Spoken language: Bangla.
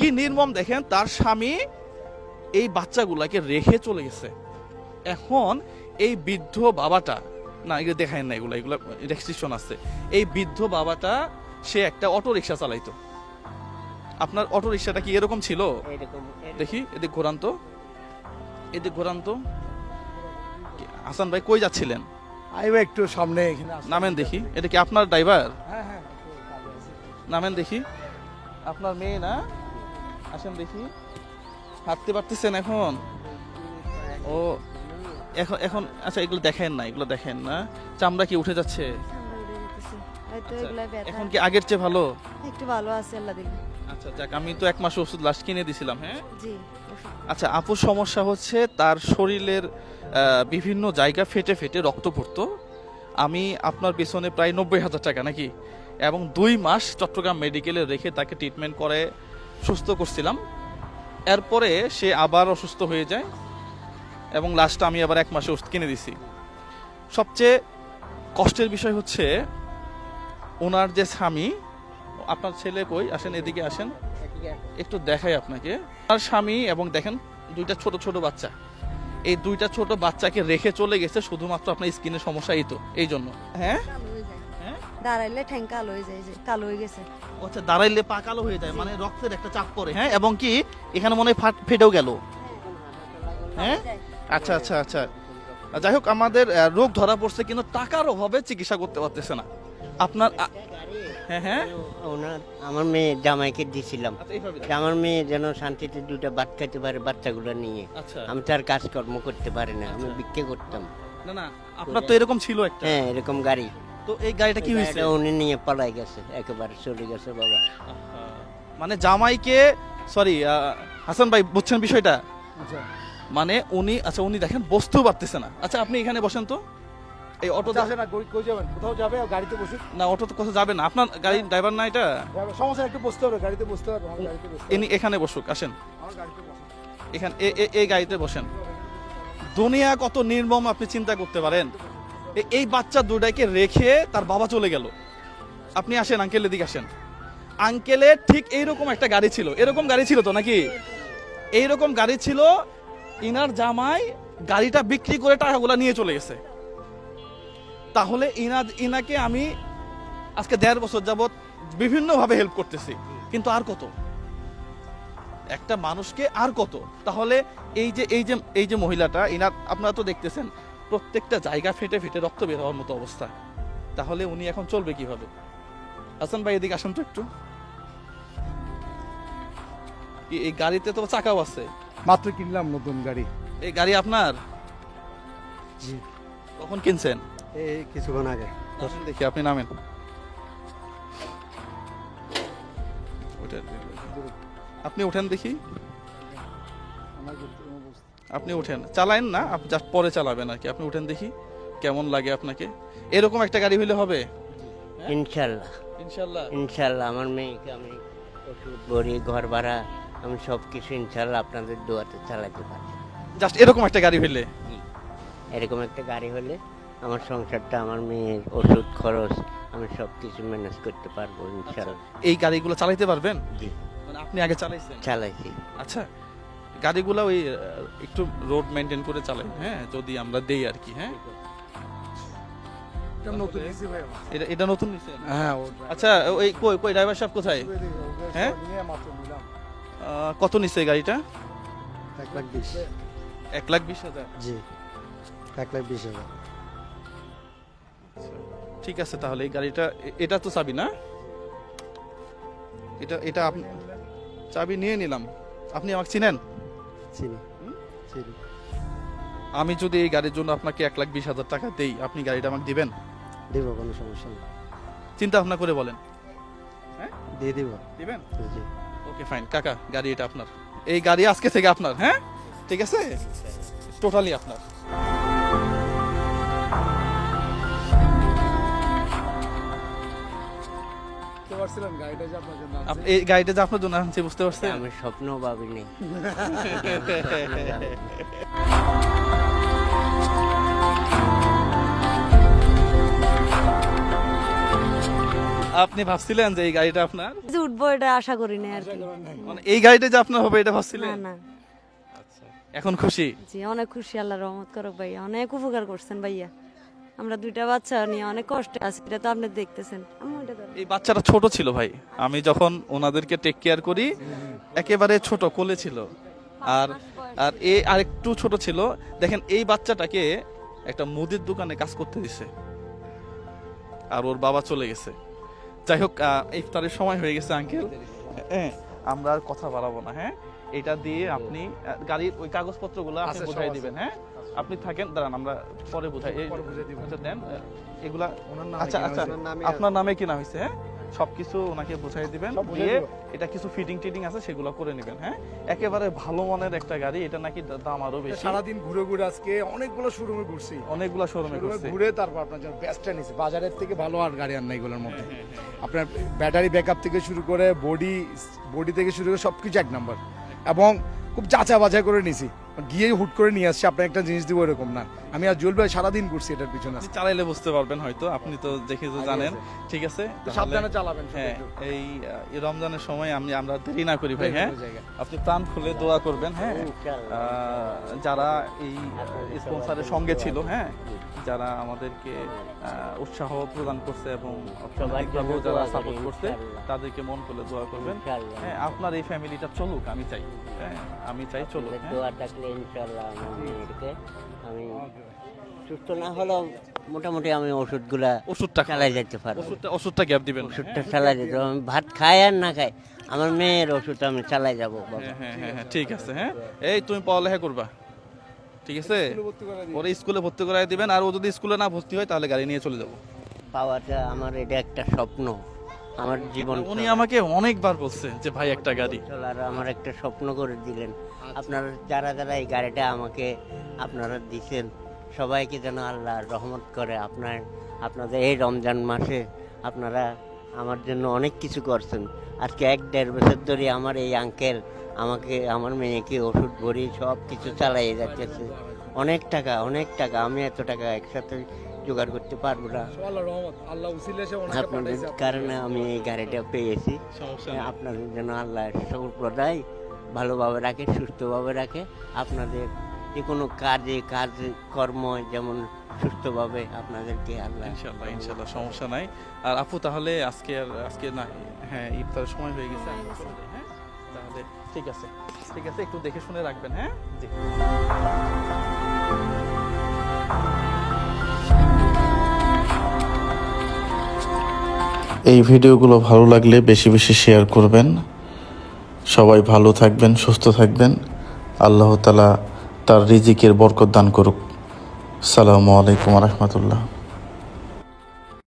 কি নির্মম দেখেন, তার স্বামী এই বাচ্চাগুলাকে রেখে চলে গেছে। এখন এই বৃদ্ধ বাবাটা, না এগুলো দেখায় না, এগুলো রেস্ট্রিকশন আছে। এই বৃদ্ধ বাবাটা সে একটা অটো রিক্সা চালাইতো। আপনার অটো রিক্সাটা কি এরকম ছিল? দেখি এদিক ঘোরান তো, এদিক ঘোরান তো। হাসান ভাই কই যাচ্ছিলেন? আইবা একটু সামনে, এখানে নামেন দেখি। এটা কি আপনার ড্রাইভার? হ্যাঁ হ্যাঁ নামেন দেখি। আপনার মেয়ে না? আসেন দেখি। হাঁটতে পারতেছেন এখন? ও এখন এখন আচ্ছা, এগুলো দেখেন না, এগুলো দেখেন না। চামড়া কি উঠে যাচ্ছে? এখন কি আগের চেয়ে ভালো? একটু ভালো আছে আল্লাহ দিলে। আচ্ছা যাক, আমি তো 1 মাস ওষুধ লাস্ট কিনে দিছিলাম। হ্যাঁ জি। আচ্ছা, আপুর সমস্যা হচ্ছে তার শরীরের বিভিন্ন জায়গা ফেটে ফেটে রক্ত পড়তো। আমি আপনার পেছনে প্রায় 90,000 টাকা নাকি, এবং 2 মাস চট্টগ্রাম মেডিকেলে রেখে তাকে ট্রিটমেন্ট করে সুস্থ করছিলাম। এরপরে সে আবার অসুস্থ হয়ে যায় এবং লাস্টে আমি আবার 1 মাসে ওষুধ কিনে দিছি। সবচেয়ে কষ্টের বিষয় হচ্ছে ওনার যে স্বামী, আপনার ছেলে কই, আসেন এদিকে আসেন, একটু দেখাই আপনাকে। তার স্বামী এবং দেখেন 2টা ছোট ছোট বাচ্চা, এই 2টা ছোট বাচ্চাকে রেখে চলে গেছে শুধুমাত্র আপনার স্কিনের সমস্যা এই জন্য। হ্যাঁ দাঁড়াইলে ঠ্যাং কালো হয়ে যায়, যে কালো হয়ে গেছে। আচ্ছা, দাঁড়াইলে পা কালো হয়ে যায়, মানে রক্তের একটা চাপ পড়ে। হ্যাঁ, এবং কি এখানে মনে হয় ফেটেও গেল। হ্যাঁ আচ্ছা আচ্ছা আচ্ছা, যাই হোক, আমাদের রোগ ধরা পড়ছে কিন্তু টাকার অভাবে চিকিৎসা করতে পারতেছে না। আপনার হ্যাঁ হ্যাঁ ওনার আমার মেয়ে জামাইকে দিয়েছিলাম, আচ্ছা, এইভাবে যে আমার মেয়ে যেন শান্তিতে 2টা ভাত খাইতে পারে বাচ্চাগুলো নিয়ে। আচ্ছা আমি তো আর কাজকর্ম করতে পারি না, আমি ভিক্ষে করতাম। না না, আপনার তো এরকম ছিল একটা। হ্যাঁ, এরকম গাড়ি। তো এই গাড়িটা কি হয়েছে? এটা উনি নিয়ে পালাই গেছে, একেবারে চলে গেছে বাবা। মানে জামাইকে, সরি হাসান ভাই, বুঝছেন বিষয়টা? আচ্ছা মানে উনি দেখেন বসতেও পারতেছে না। আচ্ছা আপনি এখানে বসেন তো, এই অটো আসে না, কই যাবেন? কোথাও যাবে, গাড়িতে বসুন। না, অটো তো কোথাও যাবে না, আপনার গাড়ির ড্রাইভার না এটা? সমস্যা একটু বসতে হবে, গাড়িতে বসতে হবে, আমার গাড়িতে বসতে হবে। ইনি এখানে বসুক, আসেন আমার গাড়িতে বসুন। এখানে, এই গাড়িতে বসেন। দুনিয়া কত নির্মম আপনি চিন্তা করতে পারেন। এই বাচ্চা 2টাকে রেখে তার বাবা চলে গেল। আপনি আসেন, আঙ্কেল এদিকে আসেন। আঙ্কেলের ঠিক এইরকম একটা গাড়ি ছিল, এরকম গাড়ি ছিল তো নাকি? এইরকম গাড়ি ছিল, ইনার জামাই গাড়িটা বিক্রি করে টাকাগুলো নিয়ে চলে গেছে। তাহলে ইনাকে আমি আজকে 1.5 বছর যাবত বিভিন্নভাবে হেল্প করতেছি, কিন্তু আর কত একটা মানুষকে, আর কত? তাহলে এই যে মহিলাটা, ইনার আপনারা তো দেখতেছেন প্রত্যেকটা জায়গা ফেটে ফেটে রক্ত বের হওয়ার মতো অবস্থা। তাহলে উনি এখন চলবে কিভাবে? হাসান ভাই এদিকে আসুন তো একটু। এই গাড়িতে তো চাকাও আছে। মাত্র কিনলাম নতুন গাড়ি। এই গাড়ি আপনার? জি। কখন কিনছেন? এই কিছুক্ষণ আগে। নামেন দেখি, আপনি নামেন। আপনি উঠেন দেখি, আপনি উঠেন, চালায়েন না, আপনি জাস্ট পরে চালাবেন আর কি। আপনি উঠেন দেখি কেমন লাগে আপনাকে। এরকম একটা গাড়ি হইলে হবে ইনশাল্লাহ, ইনশাল্লাহ। ইনশাল্লাহ। আমার মেয়েকে আমি ওষুধ ভরি, ঘর ভাড়া, আমি সব কিছু ইনশাল্লাহ আপনাদের দোয়াতে চালাতে পারি। জাস্ট এরকম একটা গাড়ি হইলে, এরকম একটা গাড়ি হলে আমার সংসারটা, আমার মেয়ের ওষুধ খরচ, আমি সব কিছু ম্যানেজ করতে পারবো ইনশাল্লাহ। এই গাড়িগুলো চালাইতে পারবেন? জি, মানে আপনি আগে চালাইছেন? চালাইছি। আচ্ছা, গাড়িগুলো ওই একটু রোড মেনটেন করে চালাই, হ্যাঁ, যদি আমরা দেই আর কি। হ্যাঁ, এটা নতুন এসি ভাই আমার। এটা নতুন নিছেন? হ্যাঁ, আচ্ছা, ওই কই ড্রাইভার সাহেব কোথায়? হ্যাঁ? নিয়ে মাত্র নিলাম। কত নিছে এই গাড়িটা? 1,20,000। 1,20,000? জি, 1,20,000। ঠিক আছে, তাহলে এই গাড়িটা, এটা তো চাবি না? এটা আপনি চাবি নিয়ে নিলাম। আপনি আমাকে চিনেন? চিনি চিনি। আমি যদি এই গাড়ির জন্য আপনাকে 1,20,000 টাকা দেই, আপনি গাড়িটা আমাকে দিবেন? দিব, কোনো সমস্যা নেই। চিন্তা ভাবনা করে বলেন। হ্যাঁ, দিয়ে দিব। দিবেন? জি। ওকে ফাইন কাকা, গাড়ি এটা আপনার। এই গাড়ি আজকে থেকে আপনার। হ্যাঁ, ঠিক আছে, টোটালি আপনার। বুঝতে পারছিলেন গাড়িটা যে আপনার জন্য আনছি? এই গাড়িটা যে আপনার জন্য আনছি, বুঝতে পারছেন? আমি স্বপ্নও ভাবিনি। আপনি ভাবছিলেন যে এই গাড়িটা আপনার, যে উঠবো এটা আশা করি না আর কি। মানে এই গাড়িটা যে আপনার হবে এটা না ভাবছিলেন? না, আচ্ছা, এখন খুশি? জি অনেক খুশি, আল্লাহ রহমত করুক ভাইয়া, অনেক উপকার করছেন ভাইয়া। আমরা দুইটা বাচ্চা নিয়ে অনেক কষ্টে আছি, এটা তো আপনি দেখতেছেন। আম্মু এটা ধরো। এই বাচ্চাটা ছোট ছিল ভাই, আমি যখন ওনাদেরকে টেক কেয়ার করি একেবারে ছোট কোলে ছিল, আর আর এ আরেকটু ছোট ছিল। দেখেন এই বাচ্চাটাকে একটা মুদির দোকানে কাজ করতে দিছে, আর ওর বাবা চলে গেছে। যাই হোক, ইফতারের সময় হয়ে গেছে আঙ্কেল, হ্যাঁ আমরা আর কথা বাড়াবো না। হ্যাঁ, এটা দিয়ে আপনি গাড়ির ওই কাগজপত্রগুলো আপনি আছে, সব বুঝাই আছে। দিবেন। হ্যাঁ, আপনি থাকেন, দাঁড়ান আমরা পরে বুঝাই। এই পরে বুঝাই দিব। আচ্ছা দেন এগুলা। ওনার নামে আচ্ছা কেনা আচ্ছা, হয়েছে, ওনার নামে আপনার নামে কিনা হয়েছে? হ্যাঁ, সবকিছু ওনাকে বুঝাই দিবেন, সব বুঝাই দিয়ে দিব। এটা কিছু ফিটিং টিটিং আছে সেগুলো করে নেবেন। হ্যাঁ, একেবারে ভালো মানের একটা গাড়ি, এটা নাকি দাম আরো বেশি। সারাদিন ঘুরে ঘুরে আজকে অনেকগুলো শোরুমে ঘুরছি, অনেকগুলা শোরুমে শোরুমে করছে। ঘুরে তারপর আপনার জন্য বেস্টটা নিছে। বাজারের থেকে ভালো আর গাড়ি আর নাই এগুলোর মধ্যে। আপনার ব্যাটারি ব্যাকআপ থেকে শুরু করে বডি থেকে শুরু করে সবকিছু এক নাম্বার, এবং খুব যাচা বাছাই করে নিছি। গিয়ে হুট করে নিয়ে আসছি আপনার একটা জিনিস দিব এরকম না। আমি আর জুয়েল ভাই সারাদিন ঘুরছি এটার পিছনে। আপনি চালাইলে বুঝতে পারবেন হয়তো, আপনি তো দেখে তো জানেন। ঠিক আছে, তো তাহলে- সাবধানে চালাবেন শুধু হ্যাঁ, একটু। এই রমজানের সময় আমরা দেরি না করি ভাই। হ্যাঁ, কোনো জায়গায়। আপনি প্রাণ খুলে দোয়া করবেন। হ্যাঁ, ইনশাআল্লাহ। যারা এই স্পন্সরের সঙ্গে ছিল, হ্যাঁ, যারা আমাদেরকে উৎসাহ প্রদান করছে এবং অর্থনৈতিকভাবেও জন্য যারা দোয়া করি, সাপোর্ট করছে, ইনশাআল্লাহ। তাদেরকে মন খুলে দোয়া করবেন। ইনশাআল্লাহ। হ্যাঁ, আপনার এই ফ্যামিলিটা চলুক, আমি চাই। হ্যাঁ, আমি চাই চলুক। আপনাদের হ্যাঁ। দোয়া থাকলে ইনশাআল্লাহ আমার মেয়েকে আমি সুস্থ না হলেও মোটামুটি আমি ওষুধগুলা ওষুধটা চালাই যেতে পারবো। ওষুধটা গ্যাপ দিবেন। ওষুধটা চালাই যেতে পারবো। আমি ভাত খাই আর না খাই, আমার মেয়ের ওষুধ আমি চালাই যাবো বাবা। হ্যাঁ হ্যাঁ হ্যাঁ হ্যাঁ, ঠিক আছে। হ্যাঁ, এই তুমি পড়ালেখা করবা, ঠিক আছে? স্কুলে ভর্তি করে দিই। ওরে স্কুলে ভর্তি করাই দিবেন, আর ও যদি স্কুলে না ভর্তি হয় তাহলে গাড়ি নিয়ে চলে যাবো। পাওয়াটা আমার এটা একটা স্বপ্ন, আমার জীবন উনি আমাকে অনেকবার বলছে যে ভাই একটা গাড়ি। চলার আমার একটা স্বপ্ন করে দিলেন। আপনারা যারা যারা এই গাড়িটা আমাকে আপনারা দিছেন, সবাইকে যেন আল্লাহ রহমত করে। আপনাদের এই রমজান মাসে আপনারা আমার জন্য অনেক কিছু করছেন। আজকে 1-1.5 বছর ধরে আমার এই আঙ্কেল আমাকে আমার মেয়েকে ওষুধ ভরি সব কিছু চালিয়ে যাচ্ছে। অনেক টাকা, আমি এত টাকা একসাথে জোগাড় করতে পারবো না। আল্লাহর রহমত, আল্লাহ উসিলে এসে ওনাকে আপনাদের পাঠাইছে। কারণে আমি এই গাড়িটা পেয়েছি। সমস্যা নেই। আপনাদের জন্য আল্লাহ সম্প্রদায় ভালোভাবে রাখে, সুস্থভাবে রাখে। আপনাদের যে কোনো কাজ কর্ম যেমন সুস্থভাবে আপনাদেরকে আল্লাহ। ইনশাল্লাহ ইনশাল্লাহ, সমস্যা নাই। আর আপু তাহলে আজকে না, হ্যাঁ ইফতারের সময় হয়ে গেছে, আমরা চলে যাই। হ্যাঁ, তাহলে ঠিক আছে, ঠিক আছে, একটু দেখে শুনে রাখবেন। হ্যাঁ, জি। এই ভিডিওগুলো ভালো লাগলে বেশি বেশি শেয়ার করবেন। সবাই ভালো থাকবেন, সুস্থ থাকবেন। আল্লাহ তাআলা তার রিজিকের বরকত দান করুক। আসসালামু আলাইকুম ওয়া রাহমাতুল্লাহ।